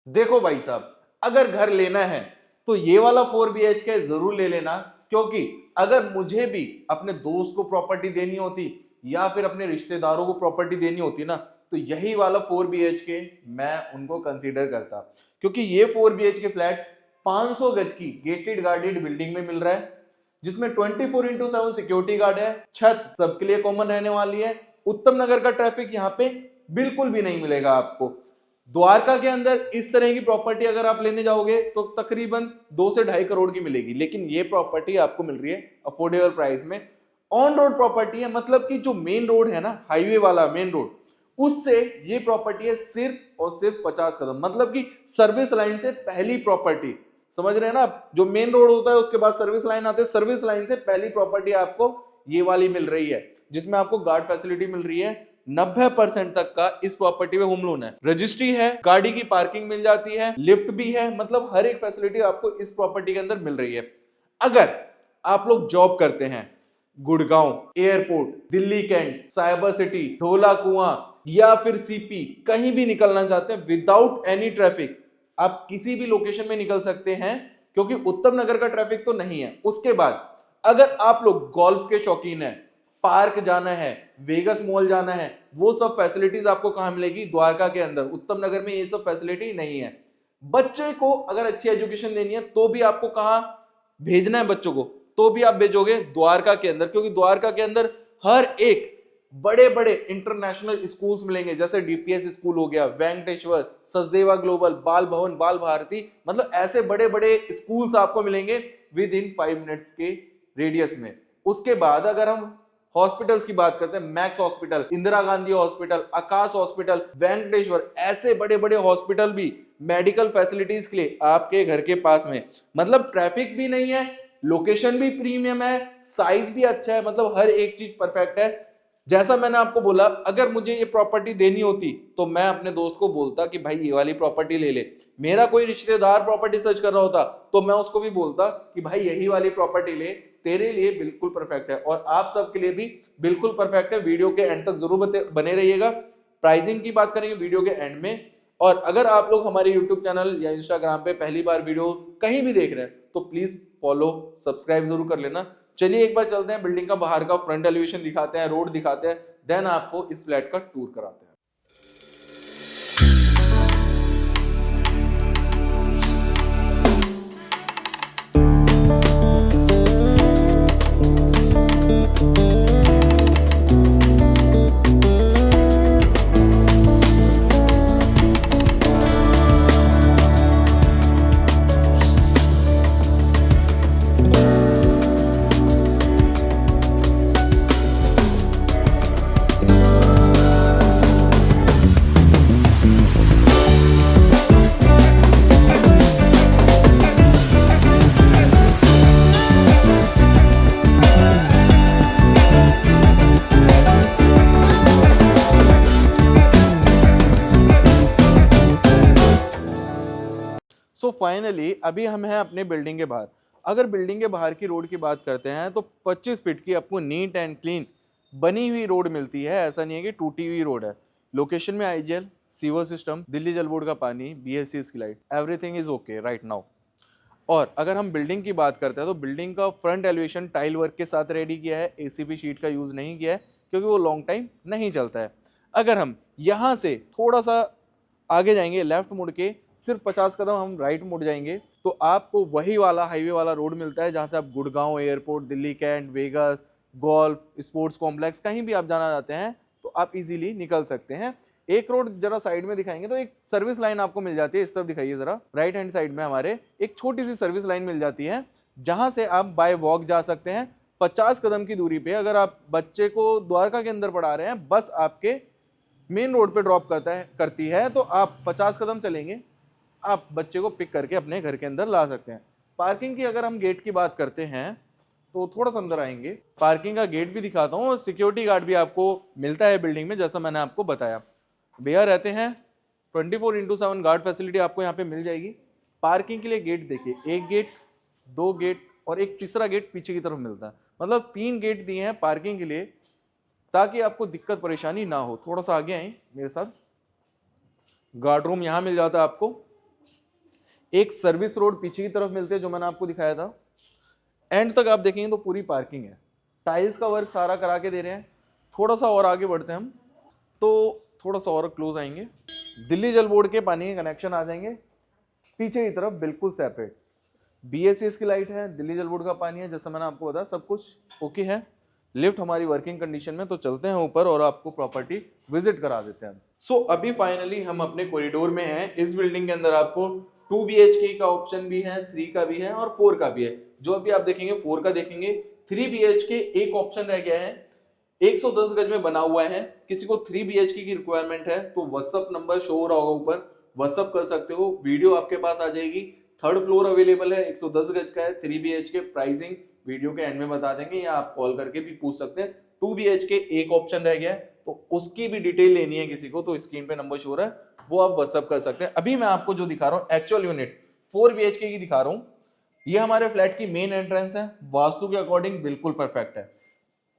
देखो भाई साहब, अगर घर लेना है तो ये वाला 4 BHK जरूर ले लेना, क्योंकि अगर मुझे भी अपने दोस्त को प्रॉपर्टी देनी होती या फिर अपने रिश्तेदारों को प्रॉपर्टी देनी होती ना, तो यही वाला 4 BHK मैं उनको कंसीडर करता, क्योंकि ये 4 BHK फ्लैट 500 गज की गेटेड गार्डेड बिल्डिंग में मिल रहा है, जिसमें 24x7 सिक्योरिटी गार्ड है, छत सबके लिए कॉमन रहने वाली है। उत्तम नगर का ट्रैफिक यहाँ पे बिल्कुल भी नहीं मिलेगा आपको। द्वारका के अंदर इस तरह की प्रॉपर्टी अगर आप लेने जाओगे तो तकरीबन 2 से 2.5 करोड़ की मिलेगी, लेकिन ये प्रॉपर्टी आपको मिल रही है अफोर्डेबल प्राइस में। ऑन रोड प्रॉपर्टी है, मतलब कि जो मेन रोड है ना, हाईवे वाला मेन रोड, उससे ये प्रॉपर्टी है सिर्फ और सिर्फ 50 कदम, मतलब कि सर्विस लाइन से पहली प्रॉपर्टी। समझ रहे हैं ना आप, जो मेन रोड होता है उसके बाद सर्विस लाइन आते हैं, सर्विस लाइन से पहली प्रॉपर्टी आपको ये वाली मिल रही है, जिसमें आपको गार्ड फैसिलिटी मिल रही है। 90% तक का इस प्रॉपर्टी में होम लोन है, रजिस्ट्री है, गाड़ी की पार्किंग मिल जाती है, लिफ्ट भी है, मतलब हर एक फैसिलिटी आपको इस प्रॉपर्टी के अंदर मिल रही है। अगर आप लोग जॉब करते हैं Gurgaon airport, Delhi cantt, cyber city, Dhaula Kuan या फिर सीपी, कहीं भी निकलना चाहते हैं विदाउट एनी ट्रैफिक, आप किसी भी लोकेशन में निकल सकते हैं, क्योंकि उत्तम नगर का ट्रैफिक तो नहीं है। उसके बाद अगर आप लोग गोल्फ के शौकीन हैं, पार्क जाना है, वेगस मॉल जाना है, वो सब फैसिलिटीज आपको कहां मिलेगी? द्वारका के अंदर। उत्तम नगर में ये सब फैसिलिटी नहीं है। बच्चे को अगर अच्छी एजुकेशन देनी है तो भी आपको कहां भेजना है बच्चों को? तो भी आप भेजोगे द्वारका के अंदर, क्योंकि द्वारका के अंदर हर एक बड़े बड़े इंटरनेशनल स्कूल्स मिलेंगे, जैसे डीपीएस स्कूल हो गया, वेंकटेश्वर, सचदेवा ग्लोबल, बाल भवन, बाल भारती, मतलब ऐसे बड़े बड़े स्कूल्स आपको मिलेंगे विद इन 5 मिनट्स के रेडियस में। उसके बाद अगर हम हॉस्पिटल्स की बात करते हैं, Max hospital, Indira Gandhi hospital, Akash hospital, Venkateshwar, ऐसे बड़े बड़े हॉस्पिटल भी मेडिकल फैसिलिटीज के लिए आपके घर के पास में। मतलब ट्रैफिक भी नहीं है, लोकेशन भी प्रीमियम है, साइज भी अच्छा है, मतलब हर एक चीज परफेक्ट है। जैसा मैंने आपको बोला, अगर मुझे ये प्रॉपर्टी देनी होती तो मैं अपने दोस्त को बोलता कि भाई ये वाली प्रॉपर्टी ले ले। मेरा कोई रिश्तेदार प्रॉपर्टी सर्च कर रहा होता तो मैं उसको भी बोलता कि भाई यही वाली प्रॉपर्टी ले, तेरे लिए बिल्कुल परफेक्ट है और आप सबके लिए भी बिल्कुल परफेक्ट है। वीडियो के एंड तक जरूर बने रहिएगा। प्राइसिंग की बात करेंगे वीडियो के एंड में। और अगर आप लोग हमारे यूट्यूब चैनल या इंस्टाग्राम पे पहली बार वीडियो कहीं भी देख रहे हैं तो प्लीज फॉलो सब्सक्राइब जरूर कर लेना। चलिए एक बार चलते हैं, बिल्डिंग का बाहर का फ्रंट एलिवेशन दिखाते हैं, रोड दिखाते हैं, देन आपको इस फ्लैट का टूर कराते हैं। सो फाइनली अभी हम हैं अपने बिल्डिंग के बाहर। अगर बिल्डिंग के बाहर की रोड की बात करते हैं तो 25 फीट की आपको नीट एंड क्लीन बनी हुई रोड मिलती है, ऐसा नहीं है कि टूटी हुई रोड है। लोकेशन में आईजीएल, सीवर सिस्टम, दिल्ली जल बोर्ड का पानी, बीएससी की light, everything is okay right now. और अगर हम बिल्डिंग की बात करते हैं तो बिल्डिंग का फ्रंट एलिवेशन टाइल वर्क के साथ रेडी किया है, एसीपी शीट का यूज नहीं किया है क्योंकि वो लॉन्ग टाइम नहीं चलता है। अगर हम यहाँ से थोड़ा सा आगे जाएंगे, लेफ्ट मुड़ के सिर्फ 50 कदम हम राइट मुड़ जाएंगे तो आपको वही वाला हाईवे वाला रोड मिलता है, जहां से आप Gurgaon airport, Delhi cantt, Vegas, golf, sports complex, कहीं भी आप जाना चाहते हैं तो आप इजीली निकल सकते हैं। एक रोड जरा साइड में दिखाएंगे तो एक सर्विस लाइन आपको मिल जाती है, इस तरफ दिखाइए जरा, राइट हैंड साइड में हमारे एक छोटी सी सर्विस लाइन मिल जाती है, जहां से आप बाय वॉक जा सकते हैं 50 कदम की दूरी पे। अगर आप बच्चे को द्वारका के अंदर पढ़ा रहे हैं, बस आपके मेन रोड पे ड्रॉप करती है तो आप 50 कदम चलेंगे, आप बच्चे को पिक करके अपने घर के अंदर ला सकते हैं। पार्किंग की अगर हम गेट की बात करते हैं तो थोड़ा सा अंदर आएंगे, पार्किंग का गेट भी दिखाता हूँ और सिक्योरिटी गार्ड भी आपको मिलता है बिल्डिंग में, जैसा मैंने आपको बताया। भैया रहते हैं, 24x7 गार्ड फैसिलिटी आपको यहाँ पे मिल जाएगी। पार्किंग के लिए गेट देखिए, एक गेट, 2 गेट और एक तीसरा गेट पीछे की तरफ मिलता है, मतलब 3 गेट दिए हैं पार्किंग के लिए ताकि आपको दिक्कत परेशानी ना हो। थोड़ा सा आगे आए मेरे साथ, गार्ड रूम यहाँ मिल जाता है आपको, एक सर्विस रोड पीछे की तरफ मिलती है जो मैंने आपको दिखाया था। एंड तक आप देखेंगे तो पूरी पार्किंग है, टाइल्स का वर्क सारा करा के दे रहे हैं। थोड़ा सा और आगे बढ़ते हैं हम, तो थोड़ा सा और क्लोज आएंगे, दिल्ली जल बोर्ड के पानी के कनेक्शन आ जाएंगे पीछे की तरफ बिल्कुल सेपरेट। BACS की लाइट है, दिल्ली जल बोर्ड का पानी है, जैसा मैंने आपको बताया सब कुछ ओके है। लिफ्ट हमारी वर्किंग कंडीशन में, तो चलते हैं ऊपर और आपको प्रॉपर्टी विजिट करा देते हैं। सो अभी फाइनली हम अपने कॉरिडोर में हैं। इस बिल्डिंग के अंदर आपको 2 BHK का ऑप्शन भी है, 3 का भी है और 4 का भी है। जो अभी आप देखेंगे 4 का देखेंगे। 3 BHK एक ऑप्शन रह गया है, 110 गज में बना हुआ है। किसी को 3 BHK की रिक्वायरमेंट है तो व्हाट्सअप नंबर शो हो रहा होगा ऊपर, व्हाट्सअप कर सकते हो, वीडियो आपके पास आ जाएगी। 3rd फ्लोर अवेलेबल है, 110 गज का है, 3 BHK। प्राइसिंग वीडियो के एंड में बता देंगे या आप कॉल करके भी पूछ सकते हैं। 2 BHK एक ऑप्शन रह गया है, तो उसकी भी डिटेल लेनी है किसी को तो स्क्रीन पे नंबर शो हो रहा है, वो आप व्हाट्सअप कर सकते हैं। अभी मैं आपको जो दिखा रहा हूँ एक्चुअल यूनिट 4 BHK की दिखा रहा हूँ। ये हमारे फ्लैट की मेन एंट्रेंस है, वास्तु के अकॉर्डिंग बिल्कुल परफेक्ट है।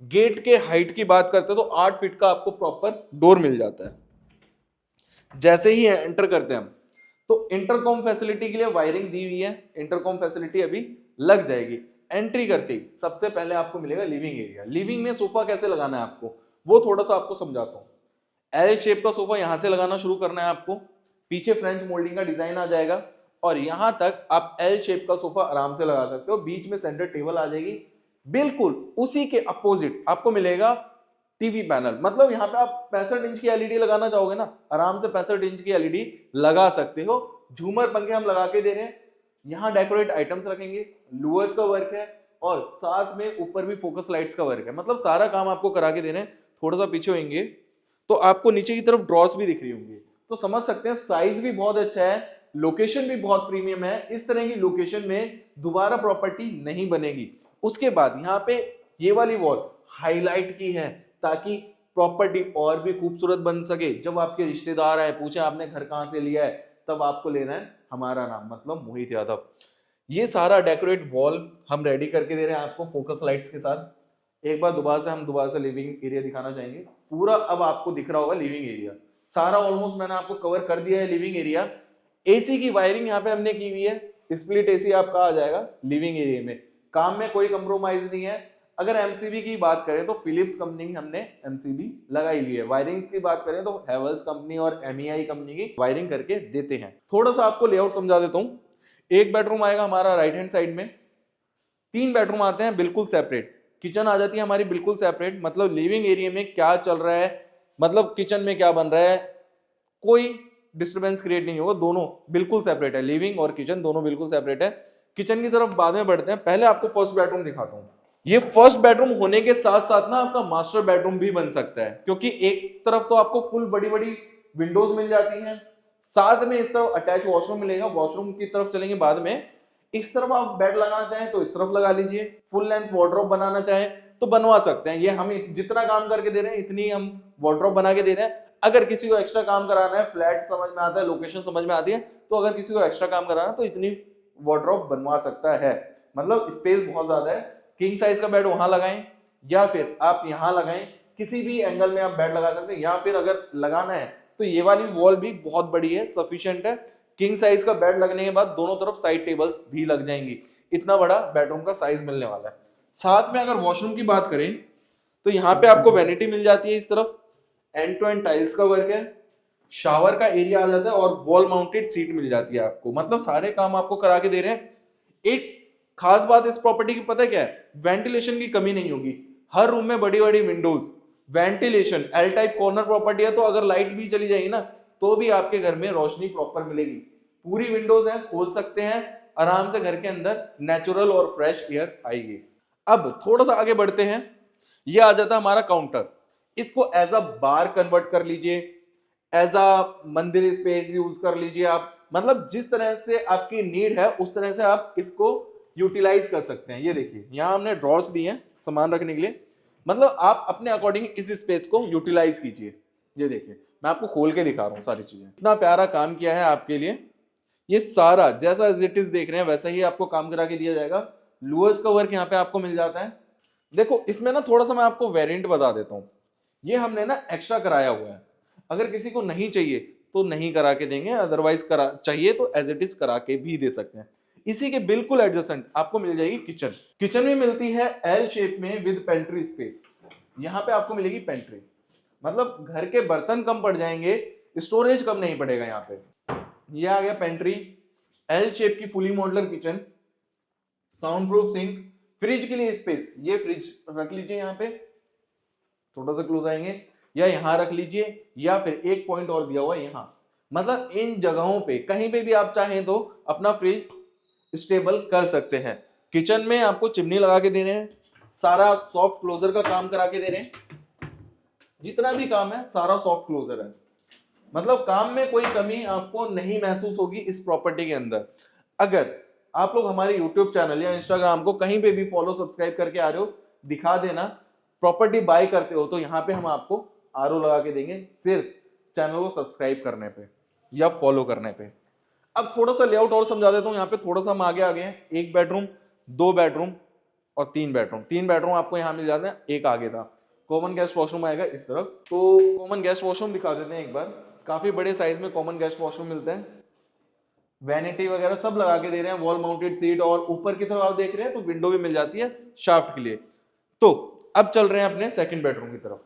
गेट के हाइट की बात करते हैं तो 8 फीट का आपको प्रॉपर डोर मिल जाता है। जैसे ही एंटर करते हैं हम तो इंटरकॉम फैसिलिटी के लिए वायरिंग दी हुई है, इंटरकॉम फैसिलिटी अभी लग जाएगी। एंट्री करते ही सबसे पहले आपको मिलेगा लिविंग एरिया। लिविंग में सोफा कैसे लगाना है आपको वो थोड़ा सा आपको समझाता हूँ। एल शेप का सोफा यहां से लगाना शुरू करना है आपको, पीछे फ्रेंच मोल्डिंग का डिजाइन आ जाएगा और यहां तक आप एल शेप का सोफा आराम से लगा सकते हो। बीच में सेंटर टेबल आ जाएगी, बिल्कुल उसी के अपोजिट आपको मिलेगा टीवी पैनल। मतलब यहाँ पे आप 65 इंच की एलईडी लगाना चाहोगे ना, आराम से 65 इंच की एलईडी लगा सकते हो। झूमर पंखे हम लगा के दे रहे हैं, यहाँ डेकोरेट आइटम्स रखेंगे, लूअर्स का वर्क है और साथ में ऊपर भी फोकस लाइट्स का वर्क है। मतलब सारा काम आपको करा के दे रहे हैं। थोड़ा सा पीछे होंगे तो आपको नीचे की तरफ ड्रॉर्स भी दिख रही होंगी, तो समझ सकते हैं साइज भी बहुत अच्छा है, लोकेशन भी बहुत प्रीमियम है। इस तरह की लोकेशन में दोबारा प्रॉपर्टी नहीं बनेगी। उसके बाद यहाँ पे ये वाली वॉल हाईलाइट की है ताकि प्रॉपर्टी और भी खूबसूरत बन सके। जब आपके रिश्तेदार आए पूछे आपने घर कहां से लिया है, तब आपको लेना है हमारा नाम, मतलब मोहित यादव। ये सारा डेकोरेट वॉल हम रेडी करके दे रहे हैं आपको फोकस लाइट्स के साथ। एक बार दोबारा से लिविंग एरिया दिखाना चाहेंगे। पूरा अब आपको दिख रहा होगा लिविंग एरिया, सारा ऑलमोस्ट मैंने आपको कवर कर दिया है लिविंग एरिया। एसी की वायरिंग यहाँ पे हमने की हुई है, स्प्लिट एसी आपका आ जाएगा लिविंग एरिया में। काम में कोई कंप्रोमाइज नहीं है। अगर एमसीबी की बात करें तो फिलिप्स कंपनी की हमने एमसीबी लगाई हुई है। वायरिंग की बात करें तो हैवेल्स कंपनी और एमईआई कंपनी की वायरिंग करके देते हैं। थोड़ा सा आपको लेआउट समझा देता हूँ। एक बेडरूम आएगा हमारा राइट हैंड साइड में, 3 बेडरूम आते हैं बिल्कुल सेपरेट, किचन आ जाती है हमारी बिल्कुल सेपरेट। मतलब लिविंग एरिया में क्या चल रहा है, मतलब किचन में क्या बन रहा है, कोई डिस्टर्बेंस क्रिएट नहीं होगा। दोनों बिल्कुल सेपरेट है, लिविंग और किचन दोनों बिल्कुल सेपरेट है। किचन की तरफ बाद में बढ़ते हैं, पहले आपको फर्स्ट बेडरूम दिखाता हूँ। ये फर्स्ट बेडरूम होने के साथ साथ ना आपका मास्टर बेडरूम भी बन सकता है, क्योंकि एक तरफ तो आपको फुल बड़ी बड़ी विंडोज मिल जाती हैं, साथ में इस तरफ अटैच वॉशरूम मिलेगा। वॉशरूम की तरफ चलेंगे बाद में। इस तरफ आप बेड लगाना चाहें तो इस तरफ लगा लीजिए, फुल लेंथ वार्डरोब बनाना चाहें तो बनवा सकते हैं। ये हम जितना काम करके दे रहे हैं इतनी हम वार्डरोब बना के दे रहे हैं। अगर किसी को एक्स्ट्रा काम कराना है, फ्लैट समझ में आता है, लोकेशन समझ में आती है, तो अगर किसी को एक्स्ट्रा काम कराना है तो इतनी वार्डरोब बनवा सकता है। मतलब स्पेस बहुत ज्यादा है। किंग साइज का बेड वहां लगाएं या फिर आप यहां लगाएं, किसी भी एंगल में आप बेड लगा सकते हैं। या फिर अगर लगाना है तो ये वाली वॉल भी बहुत बड़ी है, सफिशिएंट है। किंग साइज का बेड लगने के बाद दोनों तरफ साइड टेबल्स भी लग जाएंगी। इतना बड़ा बेडरूम का साइज मिलने वाला है। साथ में अगर वॉशरूम की बात करें तो यहाँ पे आपको वैनिटी मिल जाती है, इस तरफ एंड टू एंड टाइल्स का वर्क है, शावर का एरिया आ जाता है और वॉल माउंटेड सीट मिल जाती है आपको। मतलब सारे काम आपको करा के दे रहे हैं। एक खास बात इस प्रॉपर्टी की पता है क्या है, वेंटिलेशन की कमी नहीं होगी। हर रूम में बड़ी बड़ी Windows, ventilation. L type corner property है तो अगर लाइट भी चली जाएगी ना तो भी आपके घर में रोशनी प्रॉपर मिलेगी। पूरी विंडोज है, खोल सकते हैं आराम से, घर के अंदर नेचुरल और फ्रेश एयर आएगी। अब थोड़ा सा आगे बढ़ते हैं, ये आ जाता है हमारा काउंटर। इसको एज अ बार कन्वर्ट कर लीजिए, एज अ मंदिर स्पेस यूज कर लीजिए आप। मतलब जिस तरह से आपकी नीड है उस तरह से आप इसको यूटिलाइज कर सकते हैं। ये देखिए यहाँ हमने ड्रॉर्स दिए हैं सामान रखने के लिए। मतलब आप अपने अकॉर्डिंग इस स्पेस को यूटिलाइज कीजिए। ये देखिए मैं आपको खोल के दिखा रहा हूँ सारी चीजें। इतना प्यारा काम किया है आपके लिए। ये सारा जैसा एज इट इज देख रहे हैं वैसा ही आपको काम करा के दिया जाएगा। लूअर्स का वर्क यहाँ पे आपको मिल जाता है। देखो इसमें ना थोड़ा सा मैं आपको वेरिएंट बता देता हूँ। ये हमने ना एक्स्ट्रा कराया हुआ है, अगर किसी को नहीं चाहिए तो नहीं करा के देंगे, अदरवाइज करा चाहिए तो एज इट इज करा के भी दे सकते हैं। इसी के बिल्कुल एडजेसेंट आपको मिल जाएगी किचन। किचन में मिलती है एल शेप में विद पेंट्री स्पेस। यहाँ पे आपको मिलेगी पेंट्री, मतलब घर के बर्तन कम पड़ जाएंगे, स्टोरेज कम नहीं पड़ेगा। यहाँ पे ये आ गया पेंट्री, एल शेप की fully modular kitchen, sound proof sink, fridge के लिए स्पेस, ये फ्रिज रख लीजिए यहाँ पे, थोड़ा सा क्लोज आएंगे, या यहाँ रख लीजिए, या फिर एक पॉइंट और दिया हुआ है यहाँ, मतलब इन जगहों पे कहीं पे भी आप चाहें तो अपना फ्रिज स्टेबल कर सकते हैं। किचन में आपको चिमनी लगा के दे रहे हैं, सारा सॉफ्ट क्लोजर का काम करा के दे रहे हैं, जितना भी काम है सारा सॉफ्ट क्लोजर है, मतलब काम में कोई कमी आपको नहीं महसूस होगी इस प्रॉपर्टी के अंदर। अगर आप लोग हमारे YouTube चैनल या Instagram को कहीं पे भी फॉलो सब्सक्राइब करके आ रहे हो, दिखा देना, प्रॉपर्टी बाय करते हो तो यहाँ पे हम आपको RO लगा के देंगे, सिर्फ चैनल को सब्सक्राइब करने पे या फॉलो करने पे। अब थोड़ा सा लेआउट और समझा देता हूँ। यहाँ पे थोड़ा सा हम आगे आ गए हैं, 1 बेडरूम, 2 बेडरूम और 3 बेडरूम। 3 बेडरूम आपको यहाँ मिल जाते हैं, एक आगे था। कॉमन गेस्ट वॉशरूम आएगा इस तरफ, तो कॉमन गेस्ट वॉशरूम दिखा देते हैं एक बार। काफी बड़े साइज में कॉमन गेस्ट वॉशरूम मिलते हैं, वैनिटी वगैरह सब लगा के दे रहे हैं, वॉल माउंटेड सीट, और ऊपर की तरफ आप देख रहे हैं तो विंडो भी मिल जाती है शाफ्ट के लिए। तो अब चल रहे हैं अपने सेकंड बेडरूम की तरफ।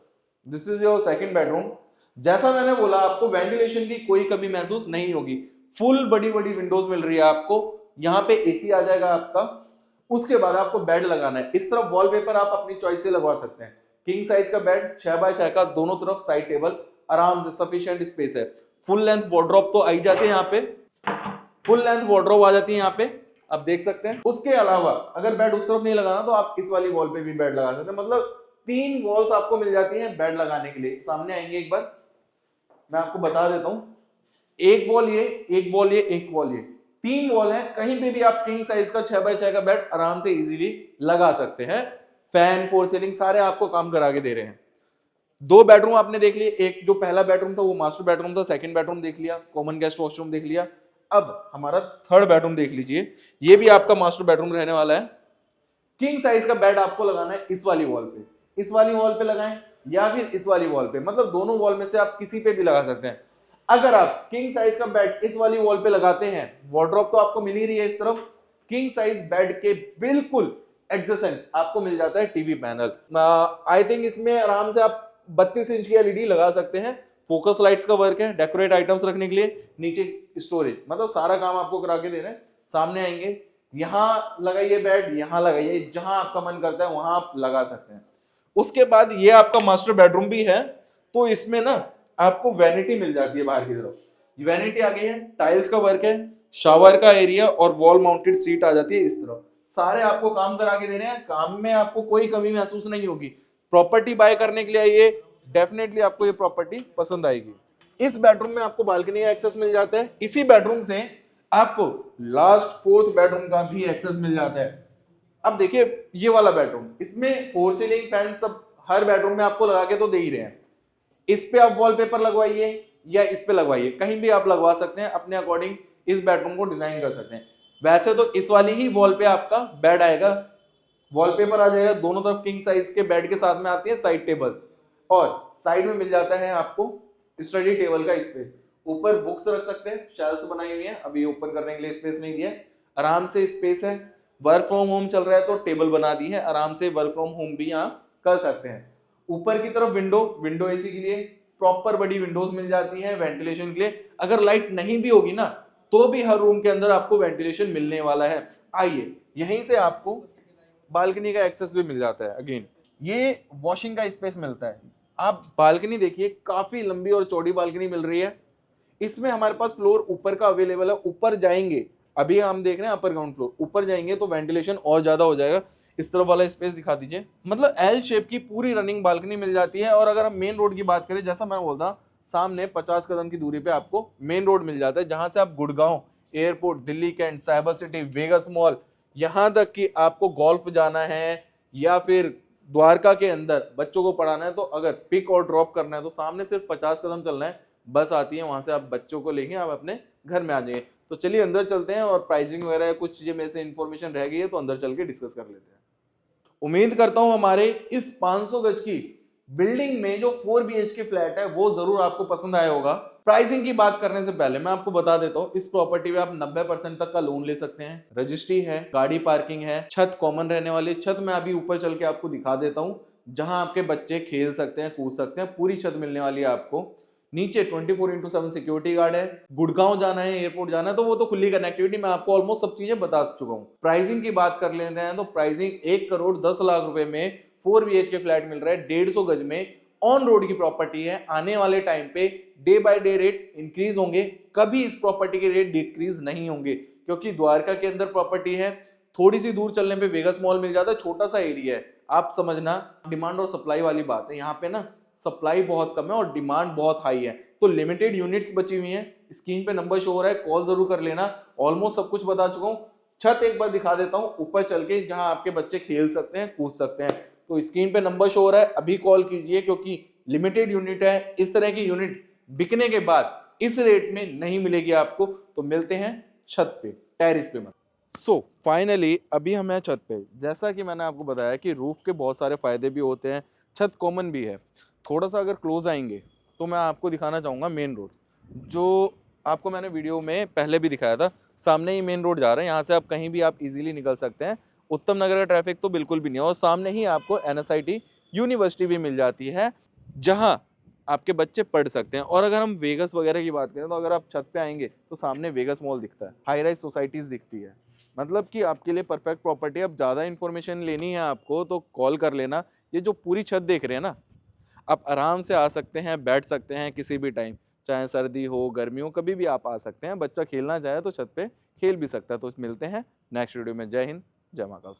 This is your second bedroom. जैसा मैंने बोला, आपको वेंटिलेशन की कोई कमी महसूस नहीं होगी, फुल बड़ी बड़ी विंडोज मिल रही है आपको, यहाँ पे एसी आ जाएगा आपका। उसके बाद आपको बेड लगाना है, इस तरफ वॉलपेपर आप अपनी चॉइस से लगवा सकते हैं। किंग साइज का बेड 6x6 का, दोनों तरफ साइड टेबल, आराम से सफिशिएंट स्पेस है। फुल लेंथ वार्डरोब तो आई जाती है यहाँ पे, फुल लेंथ वार्डरोब आ जाती है यहाँ पे, आप देख सकते हैं। उसके अलावा अगर बेड उस तरफ नहीं लगाना तो आप इस वाली वॉल पे भी बेड लगा सकते हैं, मतलब 3 वॉल्स आपको मिल जाती हैं बेड लगाने के लिए। सामने आएंगे एक बार, मैं आपको बता देता हूं, एक वॉल ये, एक वॉल ये, एक वॉल ये, 3 वॉल है। कहीं पे भी आप किंग साइज का 6x6 का बेड आराम से इजीली लगा सकते हैं। फैन, फोर सीलिंग सारे आपको काम करा के दे रहे हैं। 2 बेडरूम आपने देख लिए, एक जो पहला बेडरूम था वो मास्टर बेडरूम था, सेकंड बेडरूम देख लिया, कॉमन गेस्ट वॉशरूम देख लिया। अब हमारा थर्ड बेडरूम देख लीजिए, ये भी आपका मास्टर बेडरूम रहने वाला है। किंग साइज का बेड आपको लगाना है इस वाली वॉल पे, इस वाली वॉल पे लगाएं या फिर इस वाली वॉल पे, मतलब दोनों वॉल में से आप किसी पे भी लगा सकते हैं। अगर आप किंग साइज का बेड इस वाली वॉल पे लगाते हैं, वार्डरोब तो आपको मिल ही रही है इस तरफ, किंग साइज बेड के बिल्कुल एडजेसेंट आपको मिल जाता है टीवी पैनल। आई थिंक इसमें आराम से आप 32 इंच की एलईडी लगा सकते हैं। फोकस लाइट्स का वर्क है, डेकोरेट आइटम्स रखने के लिए, नीचे स्टोरेज, मतलब सारा काम आपको करा के दे रहे हैं। सामने आएंगे, यहाँ लगाइए बेड, यहाँ लगाइए, जहां आपका मन करता है वहां आप लगा सकते हैं। उसके बाद ये आपका मास्टर बेडरूम भी है, तो इसमें ना आपको वैनिटी मिल जाती है बाहर की तरफ, वैनिटी आ गई है, टाइल्स का वर्क है, शावर का एरिया और वॉल माउंटेड सीट आ जाती है इस तरफ। सारे आपको काम करा के दे रहे हैं, काम में आपको कोई कमी महसूस नहीं होगी। प्रॉपर्टी बाय करने के लिए आइए, डेफिनेटली आपको ये प्रॉपर्टी पसंद आएगी। इस बेडरूम में आपको बालकनी का एक्सेस मिल जाता है, इसी बेडरूम से आपको लास्ट 4th बेडरूम का भी एक्सेस मिल जाता है। अब देखिए ये वाला बेडरूम, इसमें फोर सीलिंग फैन सब हर बेडरूम में आपको लगा के तो दे ही रहे हैं। इस पे आप वॉलपेपर लगवाइए या इस पे लगवाइए, कहीं भी आप लगवा सकते हैं, अपने अकॉर्डिंग इस बेडरूम को डिजाइन कर सकते हैं। वैसे तो इस वाली ही वॉल पे आपका बेड आएगा, वॉलपेपर आ जाएगा, दोनों तरफ किंग साइज के बेड के साथ में आती है साइड टेबल्स, और साइड में मिल जाता है आपको स्टडी टेबल का स्पेस। ऊपर बुक्स रख सकते हैं, शेल्फ्स बनाई हुई हैं, अभी ओपन करने के लिए स्पेस नहीं दिया, आराम से स्पेस है। वर्क फ्रॉम होम चल रहा है तो टेबल बना दी है, आराम से वर्क फ्रॉम होम भी यहाँ कर सकते हैं। ऊपर की तरफ विंडो एसी के लिए प्रॉपर बड़ी विंडोज मिल जाती हैं वेंटिलेशन के लिए। अगर लाइट नहीं भी होगी ना तो भी हर रूम के अंदर आपको वेंटिलेशन मिलने वाला है। आइए, यहीं से आपको बालकनी का एक्सेस भी मिल जाता है। अगेन ये वॉशिंग का स्पेस मिलता है। आप बालकनी देखिए, काफी लंबी और चौड़ी बालकनी मिल रही है। इसमें हमारे पास फ्लोर ऊपर का अवेलेबल है, ऊपर जाएंगे, अभी हम देख रहे हैं अपर ग्राउंड फ्लोर, ऊपर जाएंगे तो वेंटिलेशन और ज्यादा हो जाएगा। इस तरफ वाला स्पेस दिखा दीजिए, मतलब एल शेप की पूरी रनिंग बालकनी मिल जाती है। और अगर हम मेन रोड की बात करें, जैसा मैं बोलता, सामने 50 कदम की दूरी पे आपको मेन रोड मिल जाता है, जहां से आप Gurgaon airport, Delhi cantt, cyber city, Vegas mall, यहां तक कि आपको गोल्फ जाना है या फिर द्वारका के अंदर बच्चों को पढ़ाना है, तो अगर पिक और ड्रॉप करना है तो सामने सिर्फ 50 कदम चलना है, बस आती है, वहां से आप बच्चों को लेंगे, आप अपने घर में आ जाइए। तो चलिए अंदर चलते हैं और प्राइसिंग वगैरह कुछ चीजें मेरे से इन्फॉर्मेशन रह गई है तो अंदर चल के डिस्कस कर लेते हैं। उम्मीद करता हूं हमारे इस 500 गज की बिल्डिंग में जो 4 BHK फ्लैट है वो जरूर आपको पसंद आया होगा। प्राइसिंग की बात करने से पहले मैं आपको बता देता हूँ, इस प्रॉपर्टी में आप 90% तक का लोन ले सकते हैं। रजिस्ट्री है, गाड़ी पार्किंग है, छत कॉमन रहने वाली। छत मैं अभी ऊपर चल के आपको दिखा देता हूँ, जहां आपके बच्चे खेल सकते हैं, कूद सकते हैं। पूरी छत मिलने वाली है आपको। नीचे 24/7 सिक्योरिटी गार्ड है। गुड़गांव जाना है, एयरपोर्ट जाना है, तो वो तो खुली कनेक्टिविटी, मैं आपको ऑलमोस्ट सब चीजें बता चुका हूँ। प्राइसिंग की बात कर लेते हैं तो प्राइसिंग 1,10,00,000 रुपए में 4 BHK फ्लैट मिल रहा है, 150 गज में, ऑन रोड की प्रॉपर्टी है। आने वाले टाइम पे day by day rate increase होंगे, कभी इस प्रॉपर्टी के रेट डिक्रीज नहीं होंगे, क्योंकि द्वारका के अंदर प्रॉपर्टी है। थोड़ी सी दूर चलने पे वेगस मॉल मिल जाता है, छोटा सा एरिया है। आप समझना, डिमांड और सप्लाई वाली बात है। यहाँ पे ना सप्लाई बहुत कम है और डिमांड बहुत हाई है, तो लिमिटेड यूनिट्स बची हुई हैं। स्क्रीन पे नंबर शो हो रहा है, कॉल जरूर कर लेना। ऑलमोस्ट सब कुछ बता चुका हूँ। छत एक बार दिखा देता हूँ ऊपर चल के, जहां आपके बच्चे खेल सकते हैं, कूद सकते हैं। तो स्क्रीन पे नंबर शो हो रहा है, अभी कॉल कीजिए, क्योंकि लिमिटेड यूनिट है। इस तरह की यूनिट बिकने के बाद इस रेट में नहीं मिलेगी आपको। तो मिलते हैं छत पे, टेरिस पे मत। सो फाइनली अभी हम हैं छत पे। जैसा कि मैंने आपको बताया कि रूफ के बहुत सारे फायदे भी होते हैं, छत कॉमन भी है। थोड़ा सा अगर क्लोज आएंगे तो मैं आपको दिखाना चाहूंगा मेन रोड, जो आपको मैंने वीडियो में पहले भी दिखाया था। सामने ही मेन रोड जा रहा है, यहाँ से आप कहीं भी आप इजीली निकल सकते हैं। उत्तम नगर का ट्रैफिक तो बिल्कुल भी नहीं है, और सामने ही आपको NSIT यूनिवर्सिटी भी मिल जाती है, जहां आपके बच्चे पढ़ सकते हैं। और अगर हम वेगस वगैरह की बात करें तो अगर आप छत पे आएंगे तो सामने वेगस मॉल दिखता है, हाई राइज सोसाइटीज दिखती है। मतलब कि आपके लिए परफेक्ट प्रॉपर्टी। अब ज़्यादा इन्फॉर्मेशन लेनी है आपको तो कॉल कर लेना। ये जो पूरी छत देख रहे हैं ना, आप आराम से आ सकते हैं, बैठ सकते हैं किसी भी टाइम, चाहे सर्दी हो गर्मी हो, कभी भी आप आ सकते हैं। बच्चा खेलना चाहे तो छत पे खेल भी सकता है। तो मिलते हैं नेक्स्ट वीडियो में। जय हिंद, जय महाकाल।